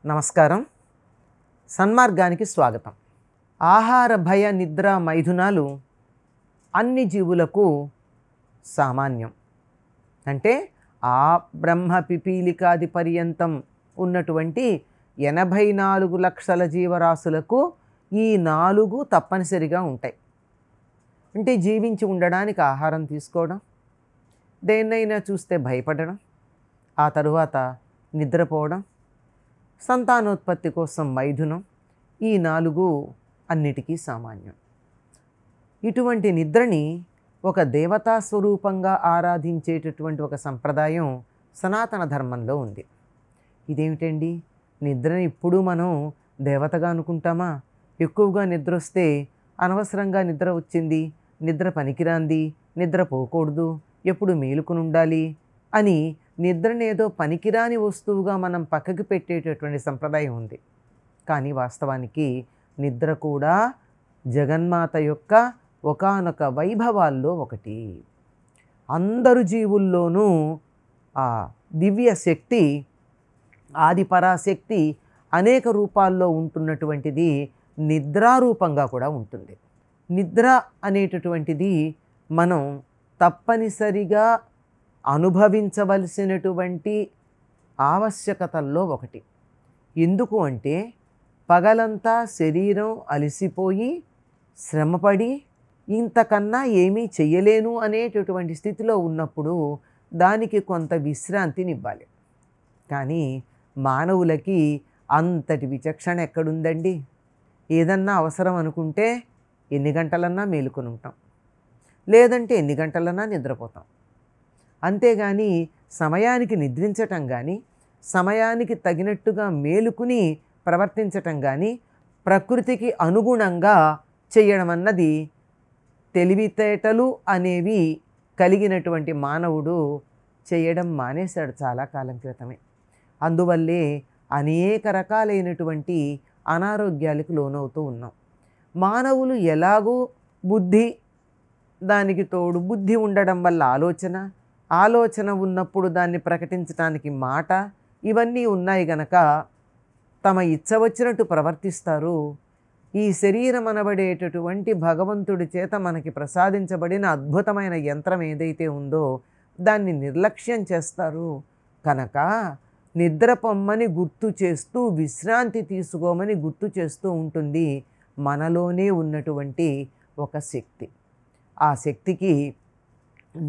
నమస్కారం. సన్మార్గానికి స్వాగతం. ఆహార భయ నిద్ర మైథునాలు అన్ని జీవులకు సామాన్యం. అంటే ఆ బ్రహ్మ పిపీలికాది పర్యంతం ఉన్నటువంటి 84 లక్షల జీవరాశులకు ఈ 4 తప్పనిసరిగా ఉంటాయి. అంటే జీవించి ఉండడానికి ఆహారం తీసుకోవడం, దేన్నైనా చూస్తే భయపడడం, ఆ తరువాత నిద్రపోవడం, సంతానోత్పత్తి కోసం మైథునం, ఈ 4 అన్నిటికీ సామాన్యం. ఇటువంటి నిద్రని ఒక దేవతా స్వరూపంగా ఆరాధించేటటువంటి ఒక సంప్రదాయం సనాతన ధర్మంలో ఉంది. ఇదేమిటండి, నిద్రని ఇప్పుడు మనం దేవతగా అనుకుంటామా? ఎక్కువగా నిద్ర వస్తే అనవసరంగా నిద్ర వచ్చింది, నిద్ర పనికిరాంది, నిద్ర పోకూడదు, ఎప్పుడు మేలుకుని ఉండాలి అని నిద్రనేదో పనికిరాని వస్తువుగా మనం పక్కకి పెట్టేటటువంటి సంప్రదాయం ఉంది. కానీ వాస్తవానికి నిద్ర కూడా జగన్మాత యొక్క ఒకానొక వైభవాల్లో ఒకటి. అందరు జీవుల్లోనూ ఆ దివ్య శక్తి, ఆదిపరాశక్తి అనేక రూపాల్లో ఉంటున్నటువంటిది నిద్రారూపంగా కూడా ఉంటుంది. నిద్ర అనేటటువంటిది మనం తప్పనిసరిగా అనుభవించవలసినటువంటి ఆవశ్యకతల్లో ఒకటి. ఎందుకు అంటే పగలంతా శరీరం అలసిపోయి శ్రమపడి ఇంతకన్నా ఏమీ చెయ్యలేను అనేటటువంటి స్థితిలో ఉన్నప్పుడు దానికి కొంత విశ్రాంతినివ్వాలి. కానీ మానవులకి అంతటి విచక్షణ ఎక్కడుందండి? ఏదన్నా అవసరం అనుకుంటే ఎన్ని గంటలన్నా మేలుకొని ఉంటాం, లేదంటే ఎన్ని గంటలన్నా నిద్రపోతాం. అంతేగాని సమయానికి నిద్రించటం కానీ, సమయానికి తగినట్టుగా మేలుకుని ప్రవర్తించటం కానీ, ప్రకృతికి అనుగుణంగా చేయడం అన్నది తెలివితేటలు అనేవి కలిగినటువంటి మానవుడు చేయడం మానేశాడు చాలా కాలం క్రితమే. అందువల్లే అనేక రకాలైనటువంటి అనారోగ్యాలకు లోనవుతూ ఉన్నాం. మానవులు ఎలాగూ బుద్ధి, దానికి తోడు బుద్ధి ఉండడం వల్ల ఆలోచన ఉన్నప్పుడు దాన్ని ప్రకటించడానికి మాట, ఇవన్నీ ఉన్నాయి గనక తమ ఇచ్చ వచ్చినట్టు ప్రవర్తిస్తారు. ఈ శరీరం అనబడేటటువంటి భగవంతుడి చేత మనకి ప్రసాదించబడిన అద్భుతమైన యంత్రం ఏదైతే ఉందో దాన్ని నిర్లక్ష్యం చేస్తారు. కనుక నిద్ర పొమ్మని గుర్తు చేస్తూ, విశ్రాంతి తీసుకోమని గుర్తు చేస్తూ ఉంటుంది మనలోనే ఉన్నటువంటి ఒక శక్తి. ఆ శక్తికి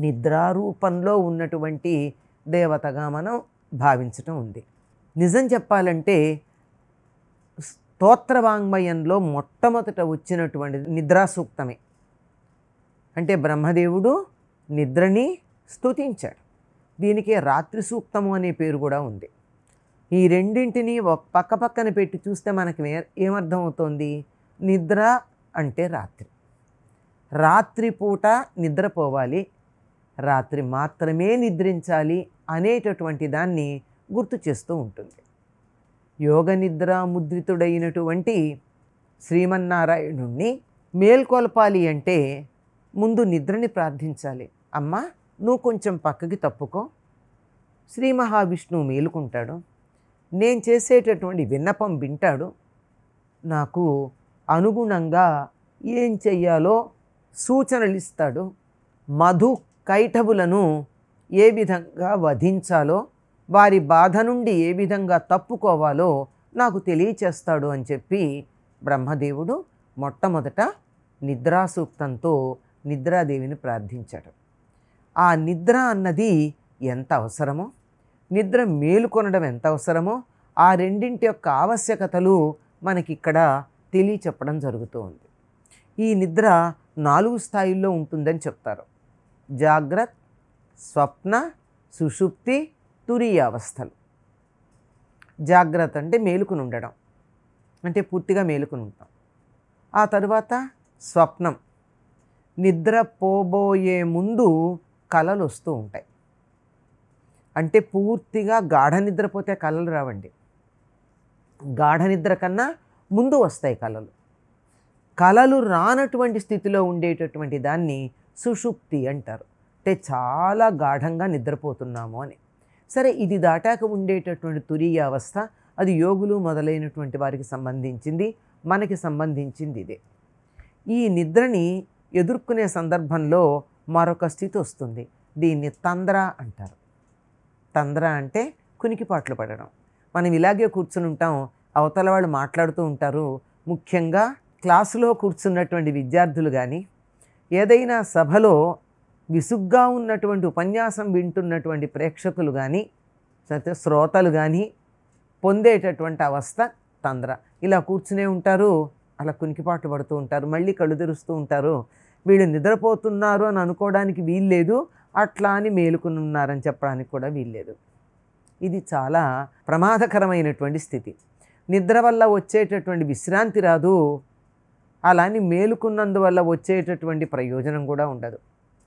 నిద్రారూపంలో ఉన్నటువంటి దేవతగా మనం భావించటం ఉంది. నిజం చెప్పాలంటే స్తోత్రవాంగ్మయంలో మొట్టమొదట వచ్చినటువంటి నిద్రా సూక్తమే. అంటే బ్రహ్మదేవుడు నిద్రని స్తుతించాడు. దీనికే రాత్రి సూక్తము అనే పేరు కూడా ఉంది. ఈ రెండింటినీ పక్క పక్కన పెట్టి చూస్తే మనకి ఏమర్థం అవుతోంది? నిద్ర అంటే రాత్రి, రాత్రిపూట నిద్రపోవాలి, రాత్రి మాత్రమే నిద్రించాలి అనేటటువంటి దాన్ని గుర్తు చేస్తూ ఉంటుంది. యోగ నిద్ర ముద్రితుడైనటువంటి శ్రీమన్నారాయణుణ్ణి మేల్కొల్పాలి అంటే ముందు నిద్రని ప్రార్థించాలి. అమ్మా, నువ్వు కొంచెం పక్కకి తప్పుకో, శ్రీ మహావిష్ణువు మేలుకుంటాడు, నేను చేసేటటువంటి విన్నపం వింటాడు, నాకు అనుగుణంగా ఏం చెయ్యాలో సూచనలు ఇస్తాడు, మధు కైటవులను ఏ విధంగా వధించాలో, వారి బాధ నుండి ఏ విధంగా తప్పుకోవాలో నాకు తెలియచేస్తాడు అని చెప్పి బ్రహ్మదేవుడు మొట్టమొదట నిద్రాసూక్తంతో నిద్రాదేవిని ప్రార్థించాడు. ఆ నిద్ర అన్నది ఎంత అవసరమో, నిద్ర మేలుకొనడం ఎంత అవసరమో, ఆ రెండింటి యొక్క ఆవశ్యకతలు మనకిక్కడ తెలియచెప్పడం జరుగుతూ ఉంది. ఈ నిద్ర 4 స్థాయిల్లో ఉంటుందని చెప్తారు. జాగ్రత్త, స్వప్న, సుషుప్తి, తురీయ అవస్థలు. జాగ్రత్త అంటే మేలుకుని ఉండడం, అంటే పూర్తిగా మేలుకుని ఉంటాం. ఆ తరువాత స్వప్నం, నిద్ర పోబోయే ముందు కలలు వస్తూ ఉంటాయి. అంటే పూర్తిగా గాఢ నిద్రపోతే కళలు రావండి. గాఢ నిద్ర కన్నా ముందు వస్తాయి కళలు. కళలు రానటువంటి స్థితిలో ఉండేటటువంటి దాన్ని సుషుప్తి అంటారు. అంటే చాలా గాఢంగా నిద్రపోతున్నాము అని. సరే, ఇది దాటాక ఉండేటటువంటి తురీయ అవస్థ, అది యోగులు మొదలైనటువంటి వారికి సంబంధించింది, మనకి సంబంధించింది ఇదే. ఈ నిద్రని ఎదుర్కొనే సందర్భంలో మరొక స్థితి వస్తుంది. దీన్ని తంద్ర అంటారు. తంద్ర అంటే కునికిపాట్లు పడడం. మనం ఇలాగే కూర్చుని ఉంటాం, అవతల వాళ్ళు మాట్లాడుతూ ఉంటారు. ముఖ్యంగా క్లాసులో కూర్చున్నటువంటి విద్యార్థులు కానీ, ఏదైనా సభలో విసుగ్గా ఉన్నటువంటి ఉపన్యాసం వింటున్నటువంటి ప్రేక్షకులు కానీ, శ్రోతలు కానీ పొందేటటువంటి అవస్థ తంద్ర. ఇలా కూర్చునే ఉంటారు, అలా కునికిపాట్లు పడుతూ ఉంటారు, మళ్ళీ కళ్ళు తెరుస్తూ ఉంటారు. వీళ్ళు నిద్రపోతున్నారు అని అనుకోవడానికి వీల్లేదు, అట్లా అని మేలుకుని ఉన్నారని చెప్పడానికి కూడా వీల్లేదు. ఇది చాలా ప్రమాదకరమైనటువంటి స్థితి. నిద్ర వల్ల వచ్చేటటువంటి విశ్రాంతి రాదు, అలాని మేలుకున్నందువల్ల వచ్చేటటువంటి ప్రయోజనం కూడా ఉండదు.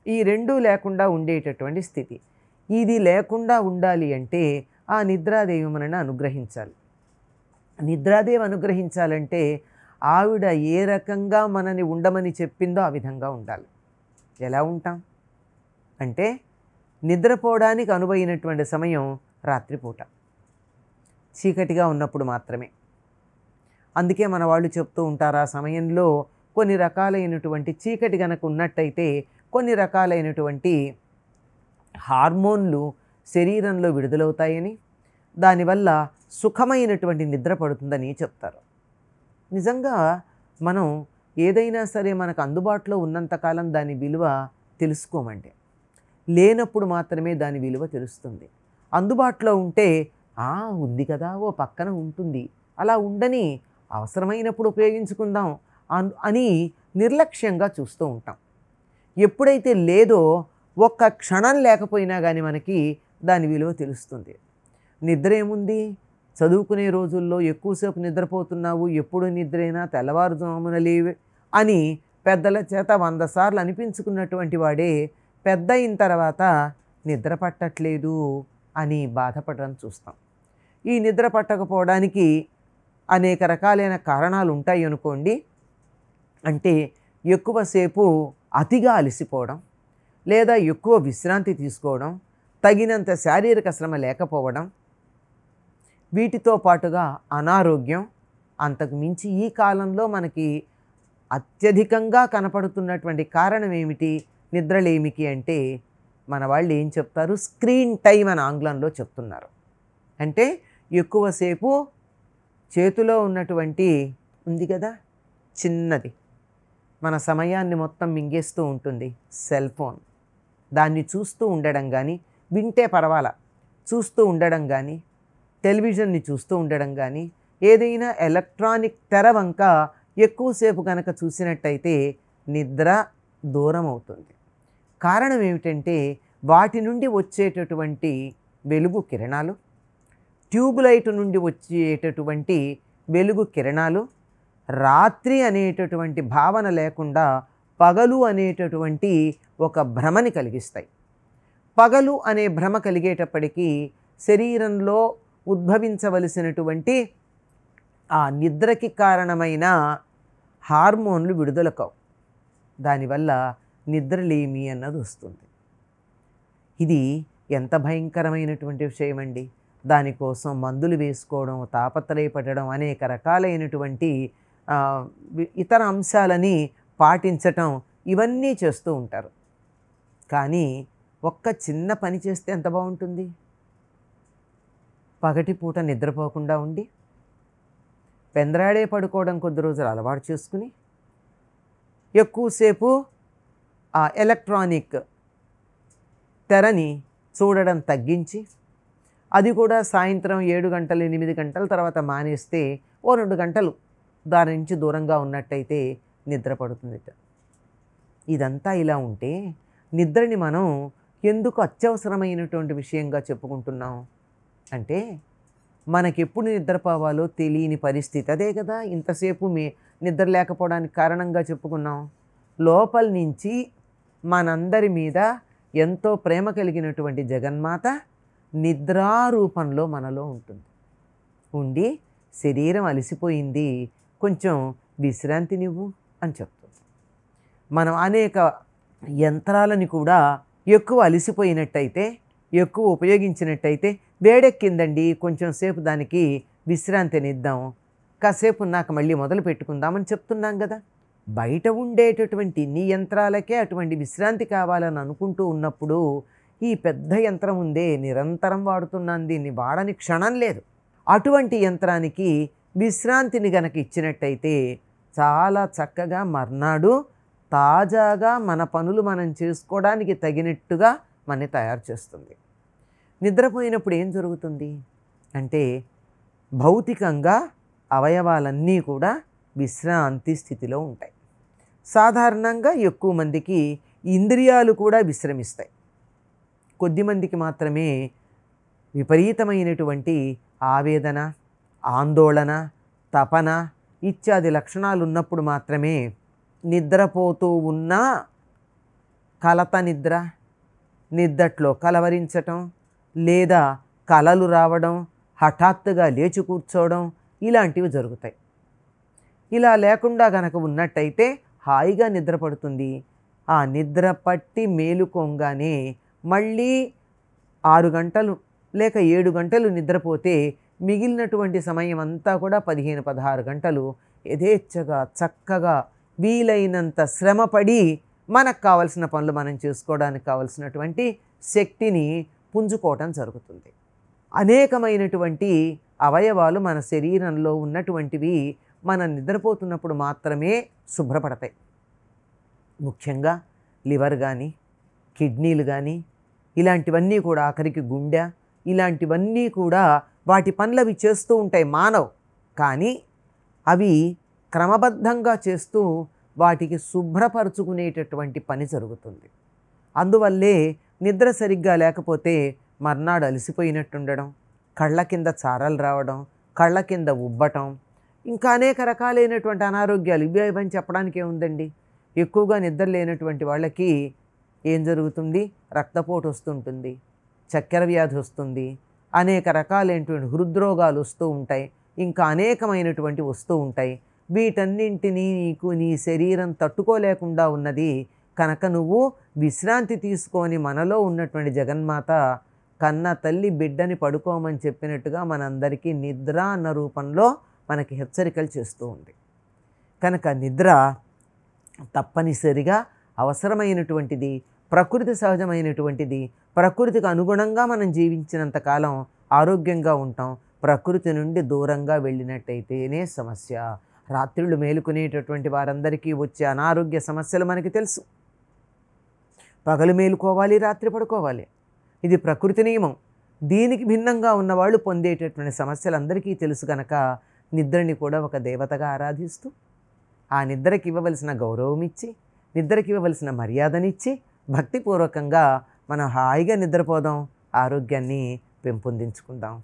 ఈ రెండూ లేకుండా ఉండేటటువంటి స్థితి. ఇది లేకుండా ఉండాలి అంటే ఆ నిద్రాదేవి మనని అనుగ్రహించాలి. నిద్రాదేవి అనుగ్రహించాలంటే ఆవిడ ఏ రకంగా మనని ఉండమని చెప్పిందో ఆ విధంగా ఉండాలి. ఎలా ఉంటాం అంటే, నిద్రపోవడానికి అనువైనటువంటి సమయం రాత్రిపూట, చీకటిగా ఉన్నప్పుడు మాత్రమే. అందుకే మన వాళ్ళు చెప్తూ ఉంటారు, ఆ సమయంలో కొన్ని రకాలైనటువంటి చీకటి కనుక ఉన్నట్టయితే కొన్ని రకాలైనటువంటి హార్మోన్లు శరీరంలో విడుదలవుతాయని, దానివల్ల సుఖమైనటువంటి నిద్ర పడుతుందని చెప్తారు. నిజంగా మనం ఏదైనా సరే మనకు అందుబాటులో ఉన్నంతకాలం దాని విలువ తెలుసుకోమండి. లేనప్పుడు మాత్రమే దాని విలువ తెలుస్తుంది. అందుబాటులో ఉంటే ఉంది కదా, ఓ పక్కన ఉంటుంది, అలా ఉండని, అవసరమైనప్పుడు ఉపయోగించుకుందాం అని నిర్లక్ష్యంగా చూస్తూ ఉంటాం. ఎప్పుడైతే లేదో ఒక్క క్షణం లేకపోయినా కానీ మనకి దాని విలువ తెలుస్తుంది. నిద్ర ఏముంది, చదువుకునే రోజుల్లో ఎక్కువసేపు నిద్రపోతున్నావు, ఎప్పుడు నిద్రైనా తెల్లవారుజామున లేవే అని పెద్దల చేత 100 సార్లు అనిపించుకున్నటువంటి వాడే పెద్ద అయిన తర్వాత నిద్ర పట్టట్లేదు అని బాధపడడం చూస్తాం. ఈ నిద్ర పట్టకపోవడానికి అనేక రకాలైన కారణాలు ఉంటాయి అనుకోండి. అంటే ఎక్కువసేపు అతిగా అలసిపోవడం, లేదా ఎక్కువ విశ్రాంతి తీసుకోవడం, తగినంత శారీరక శ్రమ లేకపోవడం, వీటితో పాటుగా అనారోగ్యం. అంతకు మించి ఈ కాలంలో మనకి అత్యధికంగా కనపడుతున్నటువంటి కారణం ఏమిటి నిద్రలేమికి అంటే, మన వాళ్ళు ఏం చెప్తారు, స్క్రీన్ టైం అని ఆంగ్లంలో చెప్తున్నారు. అంటే ఎక్కువసేపు చేతిలో ఉన్నటువంటి ఉంది కదా చిన్నది, మన సమయాన్ని మొత్తం మింగేస్తూ ఉంటుంది, సెల్ ఫోన్. దాన్ని చూస్తూ ఉండడం కానీ, వింటే పర్వాలా, చూస్తూ ఉండడం కానీ, టెలివిజన్ని చూస్తూ ఉండడం కానీ, ఏదైనా ఎలక్ట్రానిక్ తెర వంక ఎక్కువసేపు కనుక చూసినట్టయితే నిద్ర దూరం అవుతుంది. కారణం ఏమిటంటే, వాటి నుండి వచ్చేటటువంటి వెలుగు కిరణాలు, ట్యూబ్లైట్ నుండి వచ్చేటటువంటి వెలుగు కిరణాలు రాత్రి అనేటటువంటి భావన లేకుండా పగలు అనేటటువంటి ఒక భ్రమని కలిగిస్తాయి. పగలు అనే భ్రమ కలిగేటప్పటికీ శరీరంలో ఉద్భవించవలసినటువంటి ఆ నిద్రకి కారణమైన హార్మోన్లు విడుదల కావు. దానివల్ల నిద్రలేమి అన్నది వస్తుంది. ఇది ఎంత భయంకరమైనటువంటి విషయం అండి. దానికోసం మందులు వేసుకోవడం, తాపత్రయపడడం, అనేక రకాలైనటువంటి ఇతర అంశాలని పాటించటం, ఇవన్నీ చేస్తూ ఉంటారు. కానీ ఒక్క చిన్న పని చేస్తే ఎంత బాగుంటుంది. పగటిపూట నిద్రపోకుండా ఉండి పెందరాడే పడుకోవడం కొద్ది రోజులు అలవాటు చేసుకుని, ఎక్కువసేపు ఆ ఎలక్ట్రానిక్ తెరని చూడడం తగ్గించి, అది కూడా సాయంత్రం 7 గంటలు 8 గంటల తర్వాత మానేస్తే ఓ 2 గంటలు దాని నుంచి దూరంగా ఉన్నట్టయితే నిద్ర పడుతుంది. ఇదంతా ఇలా ఉంటే నిద్రని మనం ఎందుకు అత్యవసరమైనటువంటి విషయంగా చెప్పుకుంటున్నాం అంటే, మనకెప్పుడు నిద్రపోవాలో తెలియని పరిస్థితి. అదే కదా ఇంతసేపు నిద్ర లేకపోవడానికి కారణంగా చెప్పుకున్నాం. లోపల నుంచి మనందరి మీద ఎంతో ప్రేమ కలిగినటువంటి జగన్మాత నిద్రారూపంలో మనలో ఉంటుంది. ఉండి శరీరం అలసిపోయింది, కొంచెం విశ్రాంతినివ్వు అని చెప్తుంది. మనం అనేక యంత్రాలని కూడా ఎక్కువ అలసిపోయినట్టయితే, ఎక్కువ ఉపయోగించినట్టయితే, వేడెక్కిందండి కొంచెం సేపు దానికి విశ్రాంతినిద్దాం, కాసేపు ఉన్నాక మళ్ళీ మొదలు పెట్టుకుందామని చెప్తున్నాం కదా. బయట ఉండేటటువంటి ఇన్ని యంత్రాలకే అటువంటి విశ్రాంతి కావాలని అనుకుంటూ ఉన్నప్పుడు ఈ పెద్ద యంత్రం ఉందే, నిరంతరం వాడుతున్నాను, దీన్ని వాడని క్షణం లేదు. అటువంటి యంత్రానికి విశ్రాంతిని గనక ఇచ్చినట్టయితే చాలా చక్కగా మర్నాడు తాజాగా మన పనులు మనం చేసుకోవడానికి తగినట్టుగా మనని తయారు చేస్తుంది. నిద్రపోయినప్పుడు ఏం జరుగుతుంది అంటే భౌతికంగా అవయవాలన్నీ కూడా విశ్రాంతి స్థితిలో ఉంటాయి. సాధారణంగా ఎక్కువ మందికి ఇంద్రియాలు కూడా విశ్రమిస్తాయి. కొద్దిమందికి మాత్రమే విపరీతమైనటువంటి ఆవేదన, ఆందోళన, తపన ఇత్యాది లక్షణాలు ఉన్నప్పుడు మాత్రమే నిద్రపోతూ ఉన్న కలత నిద్ర, నిద్దట్లో కలవరించటం, లేదా కలలు రావడం, హఠాత్తుగా లేచి కూర్చోవడం ఇలాంటివి జరుగుతాయి. ఇలా లేకుండా గనక ఉన్నట్టయితే హాయిగా నిద్రపడుతుంది. ఆ నిద్ర పట్టి మేలుకోగానే మళ్ళీ 6 గంటలు లేక 7 గంటలు నిద్రపోతే మిగిలినటువంటి సమయం అంతా కూడా 15-16 గంటలు యథేచ్ఛగా చక్కగా వీలైనంత శ్రమపడి మనకు కావలసిన పనులు మనం చేసుకోవడానికి కావలసినటువంటి శక్తిని పుంజుకోవటం జరుగుతుంది. అనేకమైనటువంటి అవయవాలు మన శరీరంలో ఉన్నటువంటివి మనం నిద్రపోతున్నప్పుడు మాత్రమే శుభ్రపడతాయి. ముఖ్యంగా లివర్ కానీ, కిడ్నీలు కానీ, ఇలాంటివన్నీ కూడా, ఆఖరికి గుండె, ఇలాంటివన్నీ కూడా వాటి పనులు అవి చేస్తూ ఉంటాయి మానవ్. కానీ అవి క్రమబద్ధంగా చేస్తూ వాటికి శుభ్రపరుచుకునేటటువంటి పని జరుగుతుంది. అందువల్లే నిద్ర సరిగ్గా లేకపోతే మర్నాడు అలసిపోయినట్టుండడం, కళ్ళ కింద చారలు రావడం, కళ్ళ కింద ఉబ్బటం, ఇంకా అనేక రకాలైనటువంటి అనారోగ్యాలు ఇవని చెప్పడానికి ఏముందండి. ఎక్కువగా నిద్ర లేనటువంటి వాళ్ళకి ఏం జరుగుతుంది, రక్తపోటు వస్తుంటుంది, చక్కెర వ్యాధి వస్తుంది, అనేక రకాలైనటువంటి హృద్రోగాలు వస్తూ ఉంటాయి, ఇంకా అనేకమైనటువంటి వస్తూ ఉంటాయి. వీటన్నింటినీ నీకు నీ శరీరం తట్టుకోలేకుండా ఉన్నది కనుక నువ్వు విశ్రాంతి తీసుకొని మనలో ఉన్నటువంటి జగన్మాత కన్న తల్లి బిడ్డని పడుకోమని చెప్పినట్టుగా మనందరికీ నిద్ర అన్న రూపంలో మనకి హెచ్చరికలు చేస్తూ ఉంది. కనుక నిద్ర తప్పనిసరిగా అవసరమైనటువంటిది, ప్రకృతి సహజమైనటువంటిది. ప్రకృతికి అనుగుణంగా మనం జీవించినంతకాలం ఆరోగ్యంగా ఉంటాం. ప్రకృతి నుండి దూరంగా వెళ్ళినట్టయితేనే సమస్య. రాత్రిళ్ళు మేలుకునేటటువంటి వారందరికీ వచ్చే అనారోగ్య సమస్యలు మనకి తెలుసు. పగలు మేలుకోవాలి, రాత్రి పడుకోవాలి, ఇది ప్రకృతి నియమం. దీనికి భిన్నంగా ఉన్నవాళ్ళు పొందేటటువంటి సమస్యలు అందరికీ తెలుసు కనుక నిద్రని కూడా ఒక దేవతగా ఆరాధిస్తూ ఆ నిద్రకి ఇవ్వవలసిన గౌరవం ఇచ్చి, నిద్రకి ఇవ్వవలసిన మర్యాదనిచ్చి భక్తిపూర్వకంగా మనం హాయిగా నిద్రపోదాం, ఆరోగ్యాన్ని పెంపొందించుకుందాం.